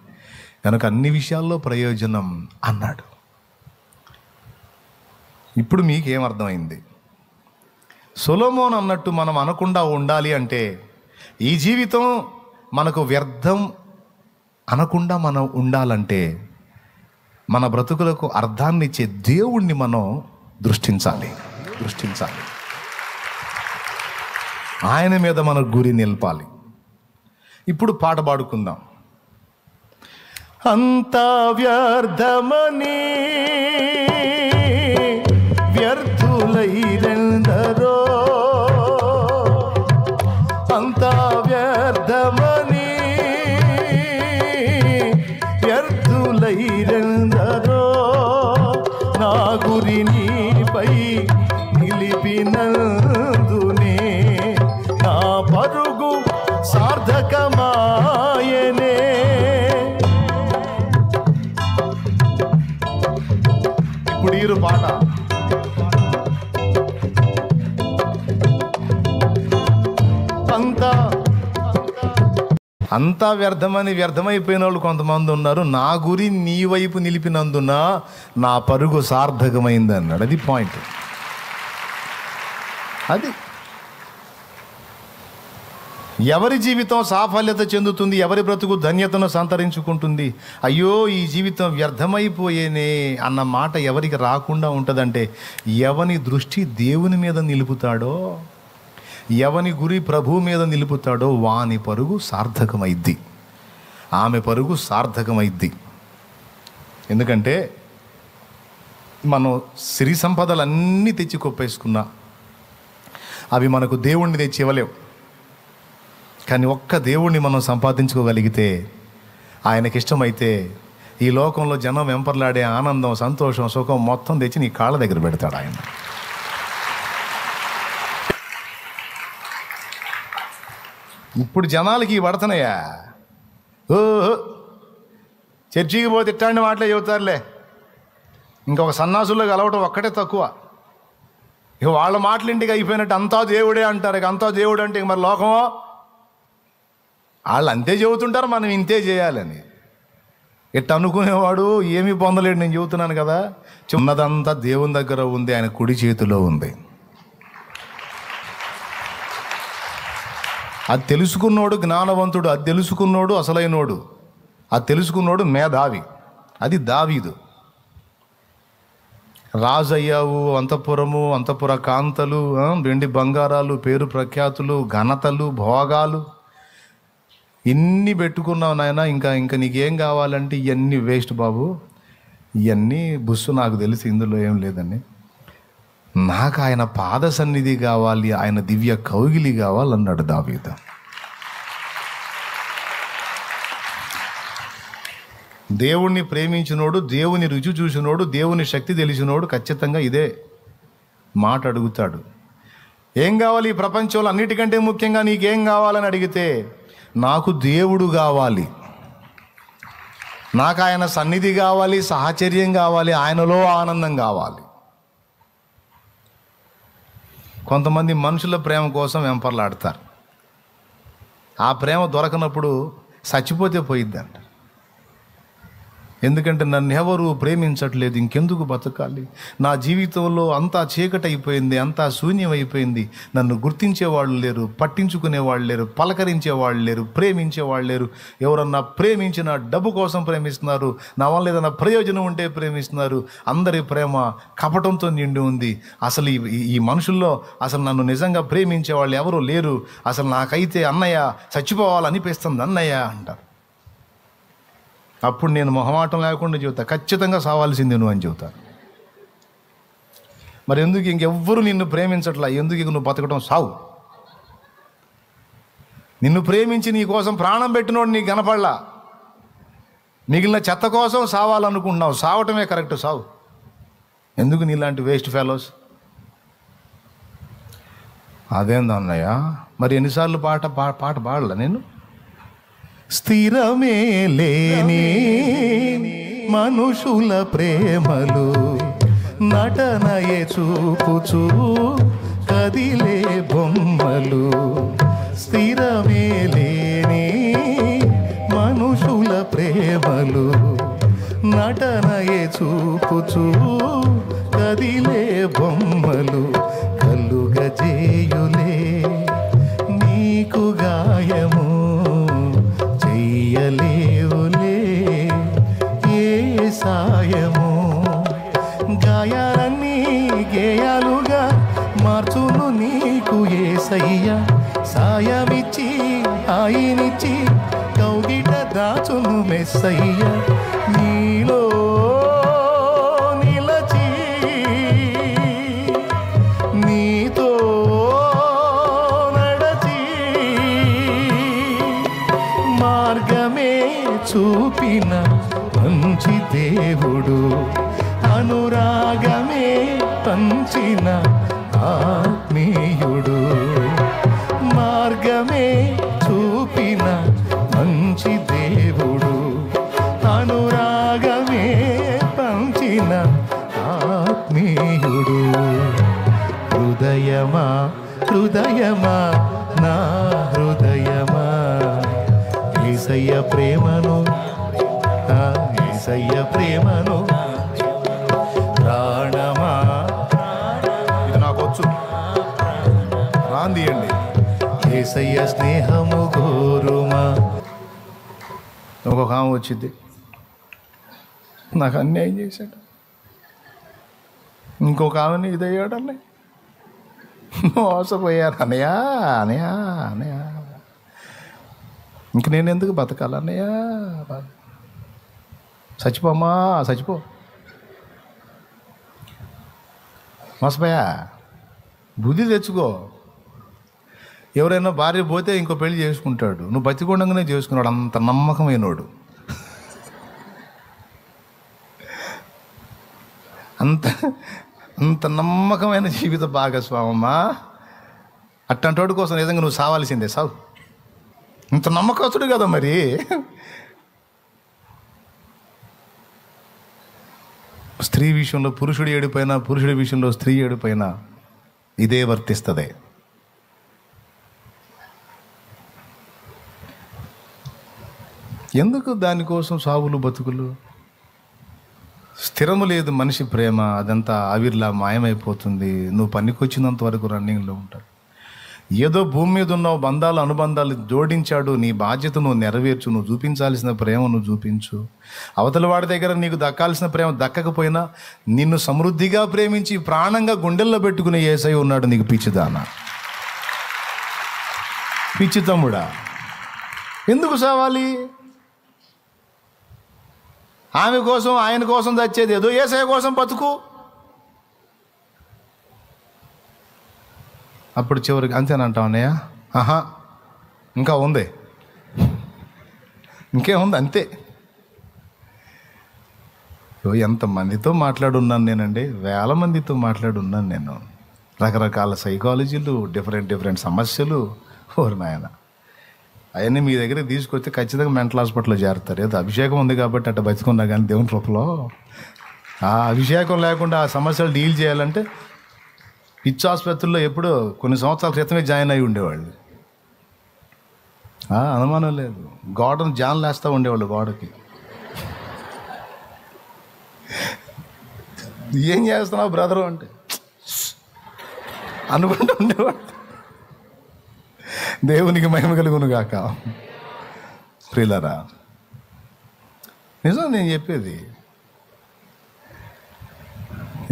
కనుక అన్ని విషయాల్లో ప్రయోజనం అన్నాడు. ఇప్పుడు మీకేమర్థమైంది? సొలొమోను అన్నట్టు మనం అనకుండా ఉండాలి అంటే, ఈ జీవితం మనకు వ్యర్థం అనకుండా మనం ఉండాలంటే, మన బ్రతుకులకు అర్థాన్ని ఇచ్చే దేవుణ్ణి మనం దృష్టించాలి. ఆయన మీద మన గురి నిలపాలి. ఇప్పుడు పాట పాడుకుందాం. అంతా వ్యర్థమని వ్యర్థులైరెందరో, అంతా వ్యర్థమని వ్యర్థులైరెందరో, నా గురి నీపై నిలిపినందునే నా పరుగు సార్థకమాయనే. ఇప్పుడు ఈ పాట అంతా వ్యర్థమని వ్యర్థమైపోయిన వాళ్ళు కొంతమంది ఉన్నారు. నా గురి నీ వైపు నిలిపినందున నా పరుగు సార్థకమైంది అన్నాడు. అది పాయింట్. అది ఎవరి జీవితం సాఫల్యత చెందుతుంది, ఎవరి బ్రతుకు ధన్యతను సంతరించుకుంటుంది. అయ్యో ఈ జీవితం వ్యర్థమైపోయేనే అన్న మాట ఎవరికి రాకుండా ఉంటుందంటే, ఎవని దృష్టి దేవుని మీద నిలుపుతాడో, ఎవని గురి ప్రభు మీద నిలుపుతాడో వాని పరుగు సార్థకమైద్ది, ఆమె పరుగు సార్థకమైద్ది. ఎందుకంటే మనం సిరి సంపదలన్నీ తెచ్చి కొప్పేసుకున్నా అవి మనకు దేవుణ్ణి తెచ్చి ఇవ్వలేవు. కానీ ఒక్క దేవుణ్ణి మనం సంపాదించుకోగలిగితే, ఆయనకిష్టమైతే, ఈ లోకంలో జనం వెంపర్లాడే ఆనందం, సంతోషం, సుఖం మొత్తం తెచ్చి నీ కాళ్ళ దగ్గర పెడతాడు ఆయన. ఇప్పుడు జనాలకి పడుతున్నాయా? ఓ చర్చికి పోతే ఇట్లాంటి మాటలే చెబుతారులే, ఇంకొక సన్నాసుల్లో కలవటం ఒక్కటే తక్కువ. ఇక వాళ్ళ మాటలు ఇంటికి అయిపోయినట్టు అంతా దేవుడే అంటారు. ఇక అంతా దేవుడు అంటే ఇక మరి లోకమో, వాళ్ళు అంతే చెబుతుంటారు, మనం ఇంతే చేయాలని. ఇట్ట అనుకునేవాడు ఏమీ పొందలేడు. నేను చెబుతున్నాను కదా, చిన్నదంతా దేవుని దగ్గర ఉంది, ఆయన కుడి చేతిలో ఉంది. అది తెలుసుకున్నోడు జ్ఞానవంతుడు, అది తెలుసుకున్నోడు అసలైనోడు, అది తెలుసుకున్నోడు మేధావి. అది దావీదు. రాజు అయ్యావు, అంతఃపురము, అంతఃపుర కాంతలు, వెండి బంగారాలు, పేరు ప్రఖ్యాతులు, ఘనతలు, భోగాలు ఇన్ని పెట్టుకున్నావు నాయన. ఇంకా నీకేం కావాలంటే ఇవన్నీ వేస్ట్ బాబు, ఇవన్నీ బుస్సు, నాకు తెలిసి ఇందులో ఏం లేదని. నాకు ఆయన పాద సన్నిధి కావాలి, ఆయన దివ్య కౌగిలి కావాలన్నాడు దావీదు. దేవుణ్ణి ప్రేమించినోడు, దేవుని రుచి చూసినోడు, దేవుని శక్తి తెలిసినోడు ఖచ్చితంగా ఇదే మాట అడుగుతాడు. ఏం కావాలి ఈ ప్రపంచంలో? అన్నిటికంటే ముఖ్యంగా నీకేం కావాలని అడిగితే, నాకు దేవుడు కావాలి, నాకు ఆయన సన్నిధి కావాలి, సాహచర్యం కావాలి, ఆయనలో ఆనందం కావాలి. కొంతమంది మనుషుల ప్రేమ కోసం వెంపర్లాడతారు. ఆ ప్రేమ దొరకనప్పుడు చచ్చిపోతే పోయిద్దంట. ఎందుకంటే నన్ను ఎవరు ప్రేమించట్లేదు, ఇంకెందుకు బతకాలి, నా జీవితంలో అంతా చీకటి అయిపోయింది, అంతా శూన్యం అయిపోయింది, నన్ను గుర్తించేవాళ్ళు లేరు, పట్టించుకునేవాళ్ళు లేరు, పలకరించేవాళ్ళు లేరు, ప్రేమించేవాళ్ళు లేరు. ఎవరన్నా ప్రేమించిన డబ్బు కోసం ప్రేమిస్తున్నారు, నా వల్ల ఏదైనా ప్రయోజనం ఉంటే ప్రేమిస్తున్నారు. అందరి ప్రేమ కపటంతో నిండి ఉంది. అసలు ఈ మనుషుల్లో అసలు నన్ను నిజంగా ప్రేమించేవాళ్ళు ఎవరు లేరు. అసలు నాకైతే అన్నయ్య చచ్చిపోవాలనిపిస్తుంది అన్నయ్య అంటారు. అప్పుడు నేను మొహమాటం లేకుండా చెబుతా, ఖచ్చితంగా సావాల్సిందే నువ్వు అని చెబుతాను. మరి ఎందుకు ఇంకెవ్వరు నిన్ను ప్రేమించట్లా, ఎందుకు నువ్వు బతకడం? సావు. నిన్ను ప్రేమించి నీ కోసం ప్రాణం పెట్టినోడు నీకు కనపడలా. మిగిలిన చెత్త కోసం సావాలనుకుంటున్నావు. సావటమే కరెక్ట్, సావు. ఎందుకు నీలాంటి వేస్ట్ ఫెలోస్? అదేందన్నయ్య, మరి ఎన్నిసార్లు పాట పాడలా నేను? స్థిరమే లేని మనుషుల ప్రేమలు నటనయే చూపుచూ కదిలే బొమ్మలు. స్థిరమే లేని మనుషుల ప్రేమలు నటనయే చూపుచూ కదిలే బొమ్మలు. కలుగజేయులే నీకు గాయము, చెయ్యలేవులే ఏ సాయము. గాయాలన్నీ గేయాలుగా మార్చును నీకు యేసయ్య. సాయమిచ్చి ఆయనిచ్చి కౌగిట దాచును మెస్సయ్య. నీలో నిలచి నీతో నడచి మార్గమే చూపిన మంచి దేవుడు, అనురాగమే పంచిన ఆత్మీయుడు. మార్గమే చూపిన మంచి దేవుడు, అనురాగమే పంచిన ఆత్మీయుడు. హృదయమా హృదయమా నా హృదయమా యేసయ్య ప్రేమను, యేసయ్య ప్రేమను. ప్రాణమా, ఇది నాకొచ్చు, రాందియండి. యేసయ్య స్నేహము గోరుమా. ఒక్కొక్క ఆమె వచ్చింది, నాకు అన్యాయం చేశాడు. ఇంకొక ఆమెని ఇదయ్యాడు అన్నయ్య, మోసపోయారు అన్నయ్య అన్నయ్య అన్నయ్య. ఇంక నేను ఎందుకు బతకాలన్నయ్య? చచ్చిపోమ్మా, చచ్చిపో. మోసపోయా, బుద్ధి తెచ్చుకో. ఎవరైనా భార్య పోతే ఇంకో పెళ్లి చేసుకుంటాడు, నువ్వు బతికొండగానే చేసుకున్నాడు. అంత నమ్మకమైనోడు, అంత అంత నమ్మకమైన జీవిత భాగస్వామమ్మా. అట్టంటోడి కోసం నిజంగా నువ్వు సావాల్సిందే, సావు. ఇంత నమ్మకస్తుడు కదా మరి. స్త్రీ విషయంలో పురుషుడు ఏడిపోయినా, పురుషుడి విషయంలో స్త్రీ ఏడిపోయినా ఇదే వర్తిస్తుంది. ఎందుకు దానికోసం సావులు బతుకులు? స్థిరము లేదు మనిషి ప్రేమ, అదంతా ఆవిర్లా మాయమైపోతుంది. నువ్వు పనికొచ్చినంత వరకు రన్నింగ్లో ఉంటాడు. ఏదో భూమి మీద ఉన్న బంధాలు అనుబంధాలు జోడించాడు. నీ బాధ్యత నువ్వు నెరవేర్చు, నువ్వు చూపించాల్సిన ప్రేమ నువ్వు చూపించు. అవతల వాడి దగ్గర నీకు దక్కాల్సిన ప్రేమ దక్కకపోయినా నిన్ను సమృద్ధిగా ప్రేమించి ప్రాణంగా గుండెల్లో పెట్టుకునే యేసయ్య ఉన్నాడు. నీకు పిచ్చిదానా, పిచ్చి తమ్ముడా, ఎందుకు సావాలి? ఆమె కోసం ఆయన కోసం చచ్చేది ఏదో, యేసయ్య కోసం బతుకు. అప్పుడు చివరికి అంతేనంటావు అన్నయ్య? ఆహా, ఇంకా ఉంది, ఇంకేముంది, అంతే. ఎంతమందితో మాట్లాడున్నాను నేనండి, వేల మందితో మాట్లాడున్నాను నేను. రకరకాల సైకాలజీలు, డిఫరెంట్ సమస్యలు. ఓరు నాయన, అవన్నీ మీ దగ్గరికి తీసుకొస్తే ఖచ్చితంగా మెంటల్ హాస్పిటల్లో చేరుతారు. ఏదో అభిషేకం ఉంది కాబట్టి అట్లా బతుకున్నా కానీ దేవుని రూపంలో ఆ అభిషేకం లేకుండా ఆ సమస్యలు డీల్ చేయాలంటే పిచ్చి ఆసుపత్రుల్లో ఎప్పుడో కొన్ని సంవత్సరాల క్రితమే జాయిన్ అయి ఉండేవాళ్ళు. అనుమానం లేదు. గోడను జాన్లు వేస్తూ ఉండేవాళ్ళు, గోడకి. ఏం చేస్తున్నావు బ్రదరు అంటే అనుకుంటూ ఉండేవాడు. దేవునికి మహిమ కలుగును గాక. ప్రియులారా, నిజం నేను చెప్పేది.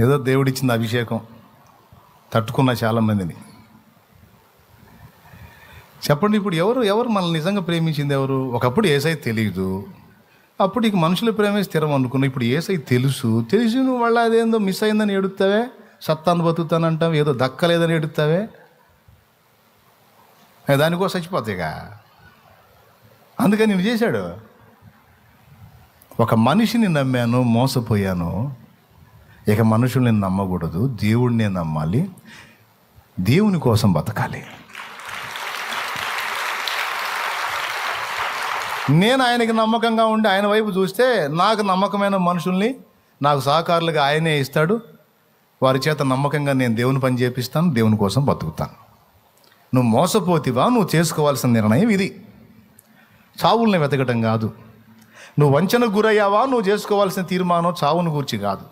ఏదో దేవుడిచ్చింది అభిషేకం, తట్టుకున్న చాలామందిని. చెప్పండి, ఇప్పుడు ఎవరు మనల్ని నిజంగా ప్రేమించింది ఎవరు? ఒకప్పుడు యేసయ్య తెలియదు, అప్పుడు ఇక మనుషుల ప్రేమే స్థిరం అనుకున్నావు. ఇప్పుడు యేసయ్య తెలిసి నువ్వు వాళ్ళ అదేందో మిస్ అయిందని ఎడుతావే, సత్తాను బతుకుతానంటావు, ఏదో దక్కలేదని ఎడుతావే. దానికోసం చచ్చిపోతాయిగా. అందుకని నేను చేశాడు. ఒక మనిషిని నమ్మాను, మోసపోయాను. ఇక మనుషుల్ని నమ్మకూడదు, దేవుడినే నమ్మాలి, దేవుని కోసం బతకాలి. నేను ఆయనకి నమ్మకంగా ఉండి ఆయన వైపు చూస్తే నాకు నమ్మకమైన మనుషుల్ని నాకు సహకారులుగా ఆయనే ఇస్తాడు. వారి చేత నమ్మకంగా నేను దేవుని పని చేపిస్తాను, దేవుని కోసం బతుకుతాను. నువ్వు మోసపోతివా, నువ్వు చేసుకోవాల్సిన నిర్ణయం ఇది. చావుల్ని వెతకటం కాదు. నువ్వు వంచనకు గురయ్యావా, నువ్వు చేసుకోవాల్సిన తీర్మానం చావును గూర్చి కాదు,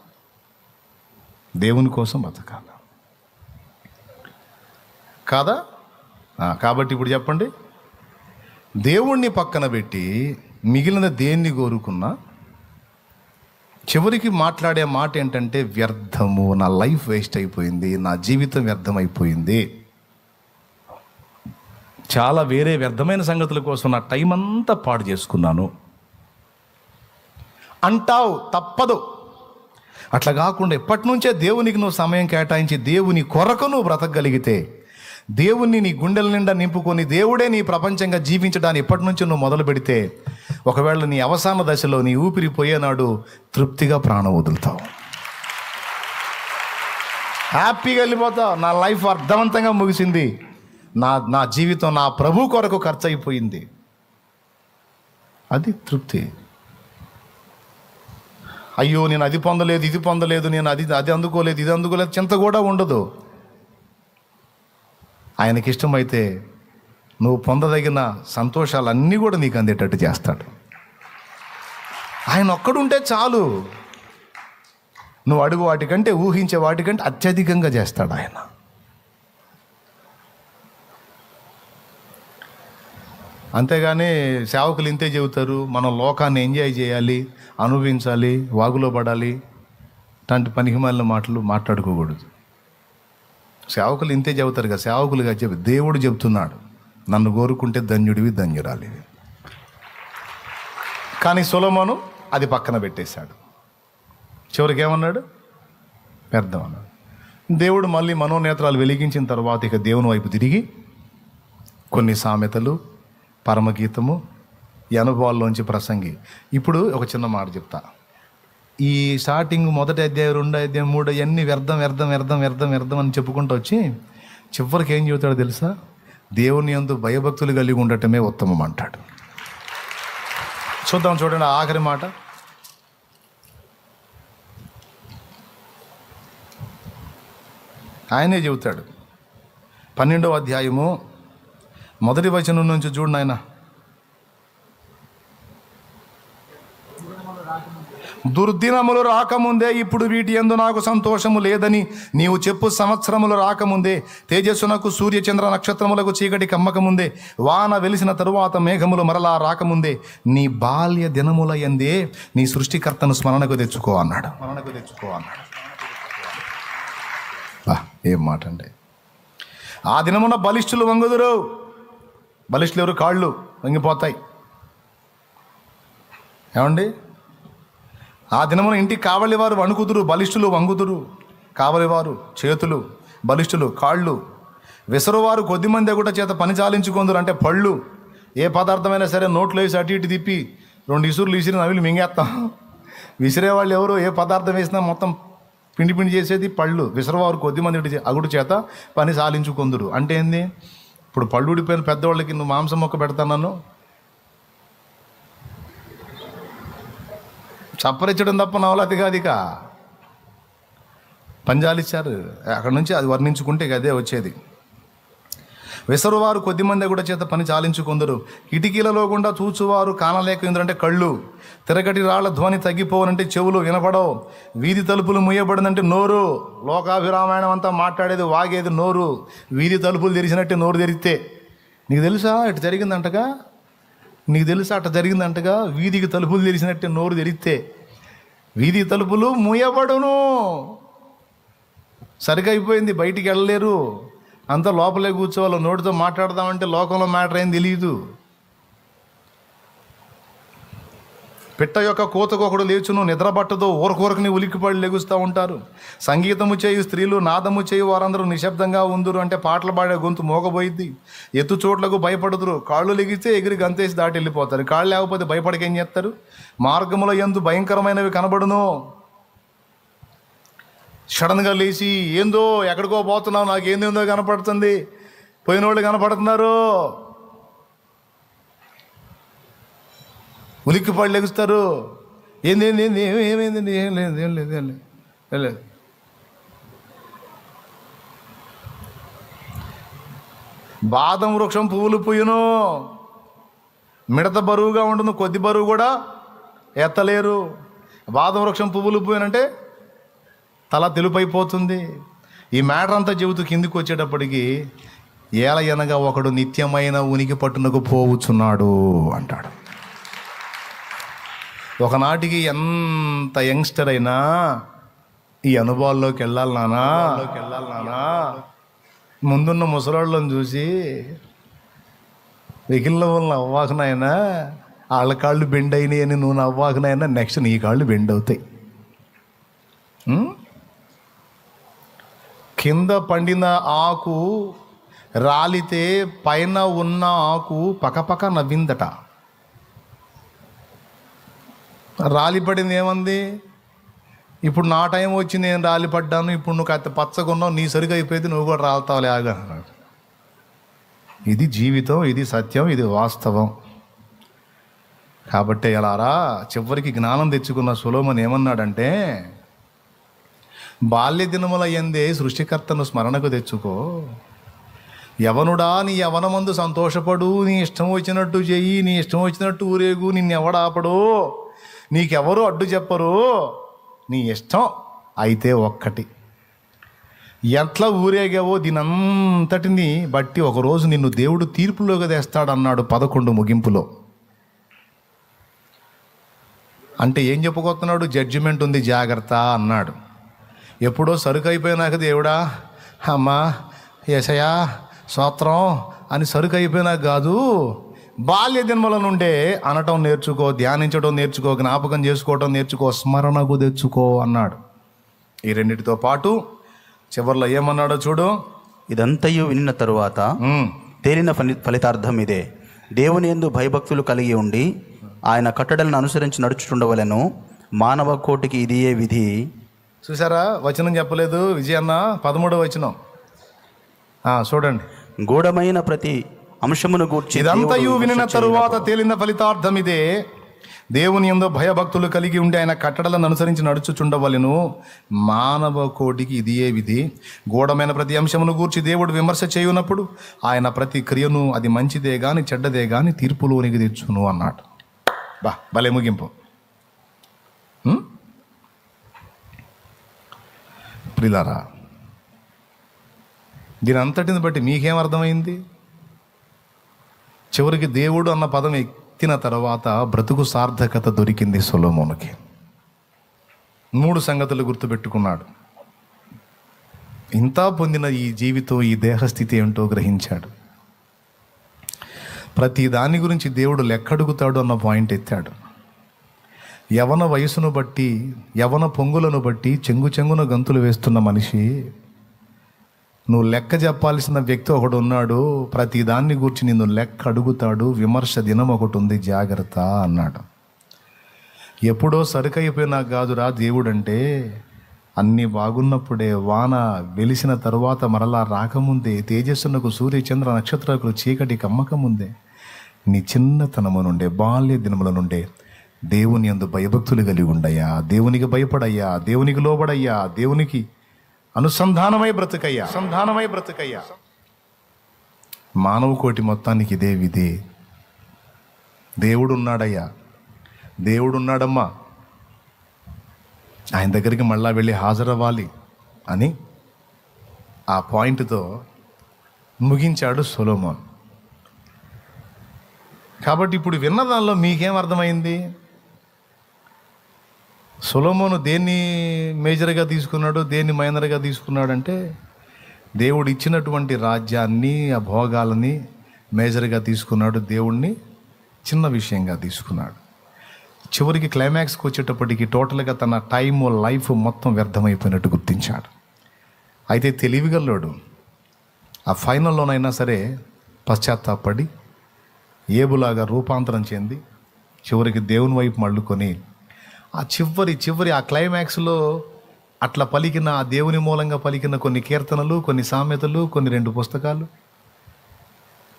దేవుని కోసం బతకాలి. కాదా? కాబట్టి ఇప్పుడు చెప్పండి, దేవుణ్ణి పక్కన పెట్టి మిగిలిన దేన్ని కోరుకున్నా చివరికి మాట్లాడే మాట ఏంటంటే వ్యర్థము, నా లైఫ్ వేస్ట్ అయిపోయింది, నా జీవితం వ్యర్థమైపోయింది, చాలా వేరే వ్యర్థమైన సంగతుల కోసం నా టైం అంతా పాడు చేసుకున్నాను అంటావు. తప్పదు. అట్లా కాకుండా ఎప్పటి నుంచే దేవునికి నువ్వు సమయం కేటాయించి దేవుని కొరకు నువ్వు బ్రతకగలిగితే, దేవుణ్ణి నీ గుండెల నిండా నింపుకొని దేవుడే నీ ప్రపంచంగా జీవించడాన్ని ఎప్పటి నుంచో నువ్వు మొదలు పెడితే, ఒకవేళ నీ అవసాన దశలో నీ ఊపిరి పోయేనాడు తృప్తిగా ప్రాణం వదులుతావు, హ్యాపీగా వెళ్ళిపోతావు. నా లైఫ్ అర్థవంతంగా ముగిసింది, నా జీవితం నా ప్రభు కొరకు ఖర్చు అయిపోయింది. అది తృప్తి. అయ్యో నేను అది పొందలేదు, ఇది పొందలేదు, నేను అది అందుకోలేదు, ఇది అందుకోలేదు, చింత కూడా ఉండదు. ఆయనకి ఇష్టమైతే నువ్వు పొందదగిన సంతోషాలన్నీ కూడా నీకు అందేటట్టు చేస్తాడు. ఆయన ఒక్కడుంటే చాలు. నువ్వు అడుగు వాటికంటే, ఊహించే వాటికంటే అత్యధికంగా చేస్తాడు ఆయన. అంతేగాని సేవకులు ఇంతే చెబుతారు, మనం లోకాన్ని ఎంజాయ్ చేయాలి, అనుభవించాలి, వాగులో పడాలి, ఇలాంటి పనికిమాలిన మాటలు మాట్లాడుకోకూడదు. సేవకులు ఇంతే చెబుతారు కదా, సేవకులుగా దేవుడు చెబుతున్నాడు, నన్ను కోరుకుంటే ధన్యుడివి, ధన్యురాలివి. కానీ సొలొమోను అది పక్కన పెట్టేశాడు. చివరికి ఏమన్నాడు? వ్యర్థం అన్నాడు. దేవుడు మళ్ళీ మనోనేత్రాలు వెలిగించిన తర్వాత ఇక దేవుని వైపు తిరిగి కొన్ని సామెతలు, పరమగీతము, ఈ అనుభవాల్లోంచి ప్రసంగి. ఇప్పుడు ఒక చిన్న మాట చెప్తా. ఈ స్టార్టింగ్ మొదటి అధ్యాయం, 2వ అధ్యాయం, 3 అన్నీ వ్యర్థం వ్యర్థం వ్యర్థం వ్యర్థం వ్యర్థం అని చెప్పుకుంటూ వచ్చి చివరికి ఏం చెబుతాడో తెలుసా? దేవుని యందు భయభక్తులు కలిగి ఉండటమే ఉత్తమం అంటాడు. చూద్దాం, చూడండి ఆఖరి మాట. ఆయనే చెబుతాడు. 12వ అధ్యాయము మొదటి వచనం నుంచి చూడండి. ఆయన దుర్దినములు రాకముందే ఇప్పుడు వీటి యందు నాకు సంతోషము లేదని నీవు చెప్పు. సంవత్సరములు రాకముందే, తేజస్సునకు సూర్య చంద్ర నక్షత్రములకు చీకటి కమ్మకముందే, వాన వెలిసిన తరువాత మేఘములు మరలా రాకముందే, నీ బాల్య దినముల యందే నీ సృష్టికర్తను స్మరణకు తెచ్చుకో అన్నాడు. ఏం మాట అంటే, ఆ దినమున బలిష్ఠులు వంగుదురు. బలిష్ఠులు ఎవరు? కాళ్ళు వంగిపోతాయి. ఏమండి? ఆ దినమున ఇంటికి కావలివారు వణుకుదురు, బలిష్ఠులు వంగుదురు. కావలివారు చేతులు, బలిష్ఠులు కాళ్ళు. విసరువారు కొద్దిమంది కూడా చేత పని చాలించుకుందరు. అంటే పళ్ళు, ఏ పదార్థమైనా సరే నోట్లో వేసి అటు ఇటు తిప్పి 2 ఇసురులు విసిరి నవిలి మింగేస్తాం. విసిరేవాళ్ళు ఎవరు? ఏ పదార్థం వేసినా మొత్తం పిండి పిండి చేసేది పళ్ళు. విసరవారు కొద్దిమంది అగుడు చేత పని సాలించుకుందురు. అంటే ఏంది? ఇప్పుడు పళ్ళు ఊడిపోయిన పెద్దవాళ్ళకి నువ్వు మాంసం మొక్క పెడతాను, చప్పరించడం తప్ప నవలతి కాదు. ఇక పంజాలిచ్చారు అక్కడ నుంచి, అది వర్ణించుకుంటే ఇక అదే వచ్చేది. విసరువారు కొద్దిమంది కూడా చేత పని చాలించుకుందరు. కిటికీలలో గుండా చూచువారు కానలేక ఎందుకంటే కళ్ళు. తిరగటి రాళ్ల ధ్వని తగ్గిపోవనంటే చెవులు వినపడవు. వీధి తలుపులు ముయ్యబడినంటే నోరు. లోకాభిరామాయణం అంతా మాట్లాడేది, వాగేది నోరు. వీధి తలుపులు తెరిచినట్టే నోరు తెరిస్తే. నీకు తెలుసా ఇటు జరిగిందంటగా? నీకు తెలుసా అట్ట జరిగిందంటగా? వీధికి తలుపులు తెరిచినట్టే నోరు తెరిస్తే వీధి తలుపులు ముయ్యబడును. సరిగా అయిపోయింది, బయటికి వెళ్ళలేరు, అంతా లోపలే కూర్చోవాలి. నోటితో మాట్లాడదామంటే లోకంలో మ్యాటర్ ఏం తెలియదు. పిట్ట యొక్క కోతకు ఒకడు లేచును, నిద్రపట్టదో ఊరకొరకని ఉలిక్కిపడి లెగుస్తూ ఉంటారు. సంగీతము చేయు స్త్రీలు, నాదము చేయు వారందరూ నిశ్శబ్దంగా ఉందురు అంటే పాటలు పాడే గొంతు మోగబోయిద్ది. ఎత్తు చోట్లకు భయపడుదురు, కాళ్ళు లెగిస్తే ఎగిరి గంతేసి దాటి వెళ్ళిపోతారు. కాళ్ళు లేకపోతే భయపడకేం చేస్తారు? మార్గముల యందు భయంకరమైనవి కనబడును. సడన్గా లేచి ఏందో ఎక్కడికో పోతున్నావు, నాకేందేందో కనపడుతుంది, పోయినోళ్ళు కనపడుతున్నారు, ఉలిక్కిపడి లెగుస్తారు. ఏమైంది, ఏం లేదు. బాదం వృక్షం పువ్వులు పూయును, మిడత బరువుగా ఉండును, కొద్ది బరువు కూడా ఎత్తలేరు. బాదం వృక్షం పువ్వులు పూయనంటే తల తెలుపైపోతుంది. ఈ మ్యాటర్ అంతా చెబుతూ కిందికి వచ్చేటప్పటికి ఏలయనగా ఒకడు నిత్యమైన ఉనికి పట్టునకు పోవుచున్నాడు అంటాడు. ఒకనాటికి ఎంత యంగ్స్టర్ అయినా ఈ అనుభవాల్లోకి వెళ్ళాలి నానా. ముందున్న ముసలాళ్ళని చూసి వెకిల్ల వాళ్ళని అవ్వాకనైనా వాళ్ళ కాళ్ళు బెండ్ అయినాయి అని నువ్వు అవ్వాకనైనా నెక్స్ట్ నీ కాళ్ళు బెండ్ అవుతాయి. కింద పండిన ఆకు రాలితే పైన ఉన్న ఆకు పకపక నవ్విందట. రాలిపడింది ఏమంది? ఇప్పుడు నా టైం వచ్చి నేను రాలిపడ్డాను, ఇప్పుడు నువ్వు కాస్త పచ్చగా ఉన్నావు, నీ సరిగా అయిపోయింది, నువ్వు కూడా రాలుతావులే ఆగా. ఇది జీవితం, ఇది సత్యం, ఇది వాస్తవం. కాబట్టి ఎలారా చివరికి జ్ఞానం తెచ్చుకున్న సొలొమోను ఏమన్నాడంటే, బాల్య దినముల యందే సృష్టికర్తను స్మరణకు తెచ్చుకో, యవనుడా నీ యవనమందు సంతోషపడు, నీ ఇష్టం వచ్చినట్టు చెయ్యి, నీ ఇష్టం వచ్చినట్టు ఊరేగు, నిన్నెవడాపడు, నీకెవరు అడ్డు చెప్పరు, నీ ఇష్టం. అయితే ఒక్కటి, ఎట్లా ఊరేగావో దీనంతటిని బట్టి ఒకరోజు నిన్ను దేవుడు తీర్పులోకి తెస్తాడన్నాడు 11 ముగింపులో. అంటే ఏం చెప్పుకొస్తున్నాడు? జడ్జిమెంట్ ఉంది, జాగ్రత్త అన్నాడు. ఎప్పుడో సరుకు అయిపోయినాక దేవుడా అమ్మా యేసయ్యా స్తోత్రం అని సరుకు అయిపోయినాక కాదు, బాల్య జన్మల నుండే అనటం నేర్చుకో, ధ్యానించడం నేర్చుకో, జ్ఞాపకం చేసుకోవటం నేర్చుకో, స్మరణకు తెచ్చుకో అన్నాడు. ఈ రెండిటితో పాటు చివర్లో ఏమన్నాడో చూడు. ఇదంతయు విన్న తరువాత తేలిన ఫలితార్థం ఇదే: దేవుని యందు భయభక్తులు కలిగి ఉండి ఆయన కట్టడలను అనుసరించి నడుచుచుండవలెను. మానవ కోటికి ఇదియే విధి. చూసారా, వచనం చెప్పలేదు విజయన్న, 13వ వచనం చూడండి. గూఢమైన ప్రతి అంశమును గూర్చి ఇదంతయు వినిన తరువాత తేలిన ఫలితార్థం ఇదే: దేవుని యందు భయభక్తులు కలిగి ఉండి ఆయన కట్టడలను అనుసరించి నడుచుచుండవలెను. మానవ కోటికి ఇదియే విధి. గూఢమైన ప్రతి అంశమును గూర్చి దేవుడు విమర్శ చేయునప్పుడు ఆయన ప్రతి క్రియను, అది మంచిదే గాని చెడ్డదే గాని, తీర్పులోనికి తెచ్చును అన్నాడు. భలే ముగింపు. ప్రియులారా, దీని అంతటిని బట్టి మీకేం అర్థమైంది? చివరికి దేవుడు అన్న పదం ఎత్తిన తర్వాత బ్రతుకు సార్థకత దొరికింది సొలొమోనుకి. 3 సంగతులు గుర్తుపెట్టుకున్నాడు. ఇంత పొందిన ఈ జీవితం, ఈ దేహస్థితి ఏంటో గ్రహించాడు. ప్రతి దాని గురించి దేవుడు లెక్కడుగుతాడు అన్న పాయింట్ ఎత్తాడు. యవన వయసును బట్టి, యవన పొంగులను బట్టి చెంగున గంతులు వేస్తున్న మనిషి, నువ్వు లెక్క చెప్పాల్సిన వ్యక్తి ఒకడు ఉన్నాడు, ప్రతి దాన్ని గురించి నిన్ను లెక్క అడుగుతాడు, విమర్శ దినం ఒకటి ఉంది, జాగ్రత్త అన్నాడు. ఎప్పుడో సరుకైపోయినా కాదురా దేవుడంటే, అన్నీ బాగున్నప్పుడే, వాన వెలిసిన తరువాత మరలా రాకముందే, తేజస్సునకు సూర్య చంద్ర నక్షత్రాలకు చీకటి కమ్మకముందే, నీ చిన్నతనము నుండే, బాల్య దినముల నుండే దేవుని యందు భయభక్తులు కలిగి ఉండయ్యా, దేవునికి భయపడయ్యా, దేవునికి లోబడయ్యా, దేవునికి అనుసంధానమై బ్రతుకయ్యా. మానవ కోటి మొత్తానికి ఇదే విధి. దేవుడున్నాడయ్యా, దేవుడున్నాడమ్మా, ఆయన దగ్గరికి మళ్ళా వెళ్ళి హాజరవ్వాలి అని ఆ పాయింట్తో ముగించాడు సొలొమోన్. కాబట్టి ఇప్పుడు విన్న దానిలో మీకేం అర్థమైంది? సొలొమోను దేన్ని మేజర్గా తీసుకున్నాడు, దేన్ని మైనర్గా తీసుకున్నాడంటే, దేవుడు ఇచ్చినటువంటి రాజ్యాన్ని, ఆ భోగాలని మేజర్గా తీసుకున్నాడు, దేవుణ్ణి చిన్న విషయంగా తీసుకున్నాడు. చివరికి క్లైమాక్స్కి వచ్చేటప్పటికి టోటల్గా తన టైము లైఫ్ మొత్తం వ్యర్థమైపోయినట్టు గుర్తించాడు. అయితే తెలివిగల్లోడు ఆ ఫైనల్లోనైనా సరే పశ్చాత్తాపడి ఏబులాగా రూపాంతరం చెంది చివరికి దేవుని వైపు మళ్ళుకొని ఆ చివరి ఆ క్లైమాక్స్లో అట్లా పలికిన ఆ దేవుని మూలంగా పలికిన కొన్ని కీర్తనలు, కొన్ని సామెతలు, కొన్ని 2 పుస్తకాలు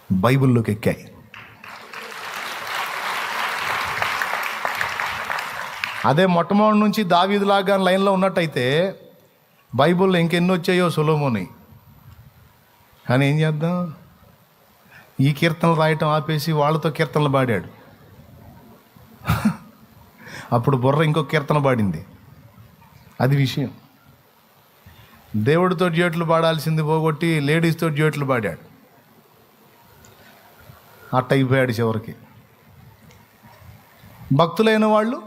బైబిల్లోకి ఎక్కాయి. అదే మొట్టమొదటి నుంచి దావీదులాగా లైన్లో ఉన్నట్టయితే బైబిల్లో ఇంకెన్ని వచ్చాయో సొలొమోని. కానీ ఏం చేద్దాం, ఈ కీర్తనలు రాయటం ఆపేసి వాళ్ళతో కీర్తనలు పాడాడు. అప్పుడు బుర్ర ఇంకో కీర్తన పాడింది. అది విషయం. దేవుడితో డ్యూయెట్లు పాడాల్సింది పోగొట్టి లేడీస్తో డ్యూయెట్లు పాడాడు. అట్ట అయిపోయాడు చివరికి. భక్తులైన వాళ్ళు,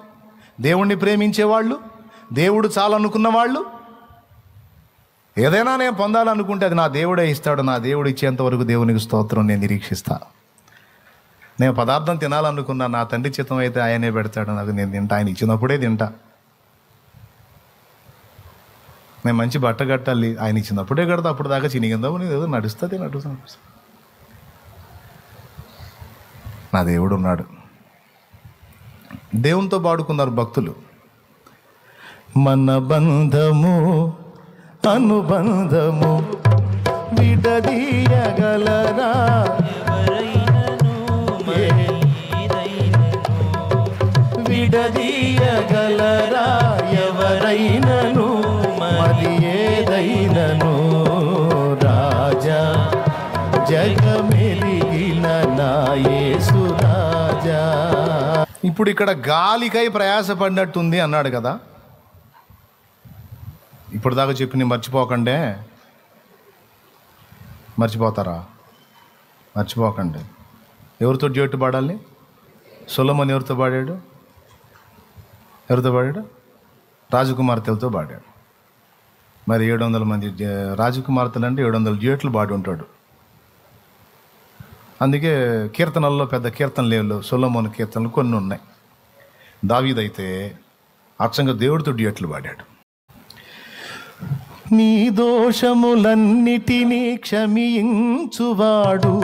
దేవుణ్ణి ప్రేమించేవాళ్ళు, దేవుడు చాలనుకున్న వాళ్ళు, ఏదైనా నేను పొందాలనుకుంటే అది నా దేవుడే ఇస్తాడు, నా దేవుడు ఇచ్చేంత వరకు దేవునికి స్తోత్రం నేను నిరీక్షిస్తా. నేను పదార్థం తినాలనుకున్నా, నా తండ్రి చిత్తం అయితే ఆయనే పెడతాడు, నాకు నేను తింటా, ఆయన ఇచ్చినప్పుడే తింటా. నేను మంచి బట్ట కట్టాలి, ఆయన ఇచ్చినప్పుడే కడతా, అప్పుడు దాకా చినిగిందాము నేను ఏదో నడుస్తుంది. నా దేవుడు ఉన్నాడు. దేవునితో పాడుకున్నారు భక్తులు. మన బంధము అనుబంధము విడదీయగలరా విడదీయగలరా ఎవరైనను మరి ఏదైనను రాజా జగమెరిగిన నా యేసు రాజా. ఇప్పుడు ఇక్కడ గాలికై ప్రయాసపడినట్టుంది అన్నాడు కదా. ఇప్పుడు దాకా చెప్పి మర్చిపోకండి. మర్చిపోతారా? మర్చిపోకండి. ఎవరితో డ్యూయెట్ పాడాలి? సొలొమోను ఎవరితో పాడాడు? రాజకుమార్తెలతో పాడాడు. మరి 700 మంది రాజకుమార్తెలు అంటే 700 డ్యూయెట్లు పాడి ఉంటాడు. అందుకే కీర్తనల్లో పెద్ద కీర్తనలు లేవు. సొలొమోను కీర్తనలు కొన్ని ఉన్నాయి. దావీదైతే అచ్చంగా దేవుడితో డ్యూయెట్లు పాడాడు. నీ దోషములన్నిటినీ క్షమించువాడు,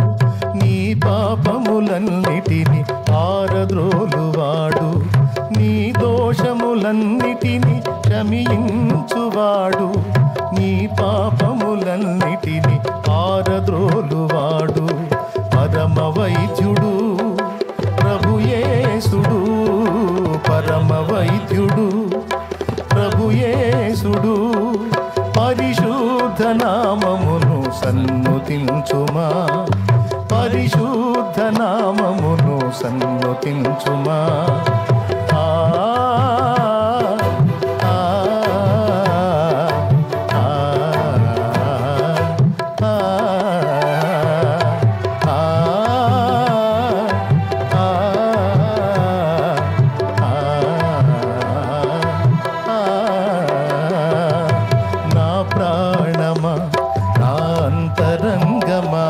నీ పాపములన్నిటినీ ఆరద్రోలువాడు. నీ దోషములన్నిటినీ క్షమించువాడు, నీ పాపములన్నిటినీ ఆరద్రోలువాడు. పరమ వైద్యుడు ప్రభుయేసుడు, పరమ వైద్యుడు ప్రభుయేసుడు. పరిశుద్ధ నామమును సన్నుతించుమా, పరిశుద్ధ నామమును సన్నుతించుమా. ఆ ఆ ఆ నా ప్రాణమా, నా అంతరంగమా,